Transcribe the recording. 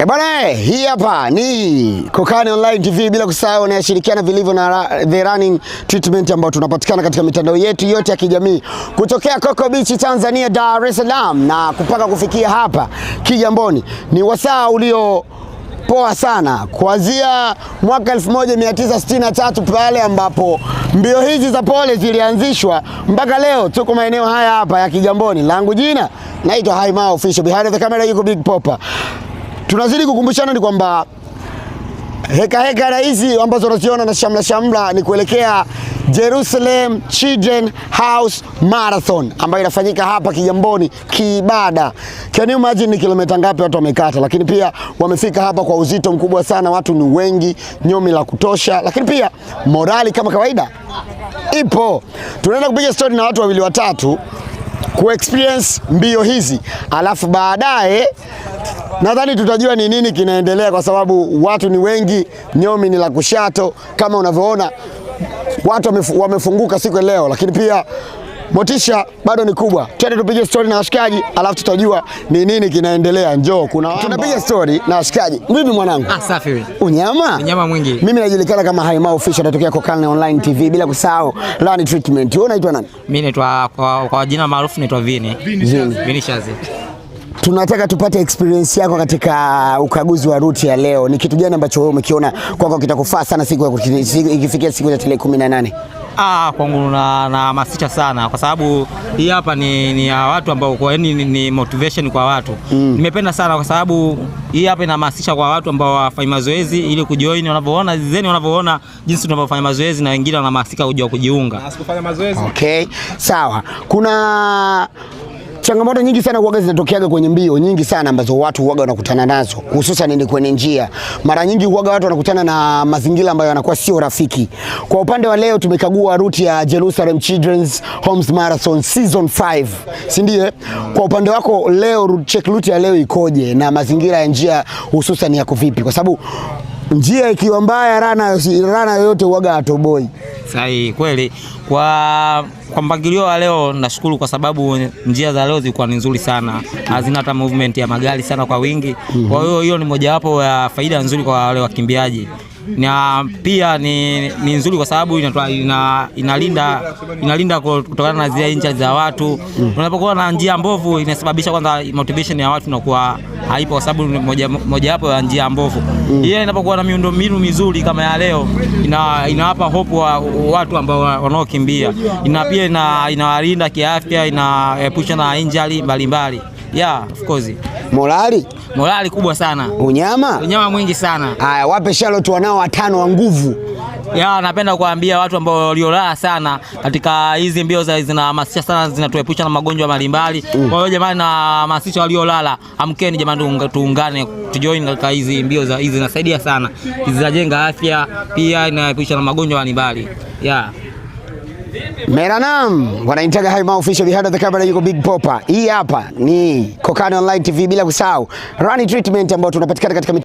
Bwana, hii hapa ni Kokani Online TV, bila kusahau na shirikiana vilivyo na The Running Treatment ambao tunapatikana katika mitandao yetu yote ya kijamii kutokea Coco Beach Tanzania, Dar es Salaam na kupaka kufikia hapa Kigamboni. Ni wasaa ulio poa sana kuanzia mwaka 1963 pale ambapo mbio hizi za pole zilianzishwa mpaka leo tuko maeneo haya hapa ya Kigamboni. Langu jina naitwa Haimao Official, behind the camera yuko Big Popper. Tunazidi kukumbushana ni kwamba heka hizi ambazo unaziona na shamla ni kuelekea Jerusalem Children House Marathon ambayo inafanyika hapa Kigamboni kiibada. Can you imagine ni kilomita ngapi watu wamekata, lakini pia wamefika hapa kwa uzito mkubwa sana, watu ni wengi, nyomi la kutosha, lakini pia morali kama kawaida ipo. Tunaenda kupiga story na watu wawili watatu ku experience mbio hizi, alafu baadaye nadhani tutajua ni nini kinaendelea, kwa sababu watu ni wengi, nyomi ni la kushato kama unavyoona. Watu wamefunguka siku leo, lakini pia motisha bado ni kubwa. Twende tupige story na washikaji, alafu tutajua ni nini kinaendelea. Njoo, tunapiga story na washikaji. Vipi mwanangu? Safi wewe. Unyama? Unyama mwingi. Mimi najulikana kama Haimao Official, natokea Kokani Online TV, bila kusahau Running Treatment. Wewe unaitwa nani? Mimi naitwa kwa jina maarufu naitwa Vini Shazi. Tunataka tupate experience yako katika ukaguzi wa ruti ya leo. Ni kitu gani ambacho wewe umekiona kwako kitakufaa sana ikifikia siku ya tarehe 18? Kwangu na masita sana, kwa sababu hii hapa ni ya watu ambao kwa ni motivation kwa watu. Nimependa sana kwa sababu hii hapa inahamasisha kwa watu ambao wafanya mazoezi ili kujoin, wanavyoona jinsi tunavyofanya mazoezi na wengine wanahamasika kujiunga. Asikufanya mazoezi. Okay, sawa. Kuna changamoto nyingi sana huaga zinatokeaga kwenye mbio nyingi sana ambazo watu huaga wanakutana nazo, hususan ni kwenye njia. Mara nyingi huaga watu wanakutana na mazingira ambayo yanakuwa sio rafiki. Kwa upande wa leo tumekagua ruti ya Jerusalem Children's Homes Marathon Season 5, si ndiye? Kwa upande wako leo, check ruti ya leo ikoje na mazingira ya njia hususan yako vipi? Kwa sababu njia ikiwa mbaya, rana yoyote huaga atoboi. Sahi, kweli. Kwa mpangilio wa leo nashukuru, kwa sababu njia za leo zilikuwa ni nzuri sana, hazina hata movement ya magari sana kwa wingi. Kwa hiyo ni mojawapo ya faida nzuri kwa wale wakimbiaji, na pia ni nzuri kwa sababu inalinda kutokana na zile incha za watu. Unapokuwa na njia mbovu inasababisha kwanza motivation ya watu inakuwa haipo, kwa sababu mojawapo ya njia mbovu. Yeye inapokuwa na miundombinu mizuri kama ya leo inawapa hope wa watu ambao wanaokimbia. Pia inawalinda kiafya, inaepusha na injury mbalimbali. Yeah, of course. Morali kubwa sana. Unyama mwingi sana. Haya, wape Charlotte wanao watano wa nguvu. Napenda kuambia watu ambao waliolala sana katika hizi mbio zinahamasisha sana, zinatuepusha na magonjwa mbalimbali. Kwa hiyo jamani, nahamasisha waliolala, amkeni jamani, tuungane tujoin katika hizi mbio hizi, zinasaidia sana. Zinajenga afya, pia inaepusha na magonjwa mbalimbali. Meranam wanaitaga Haimao Official, behind the camera yuko Big Popper. Hii hapa ni Kokani Online TV, bila kusahau Running Treatment ambao tunapatikana katika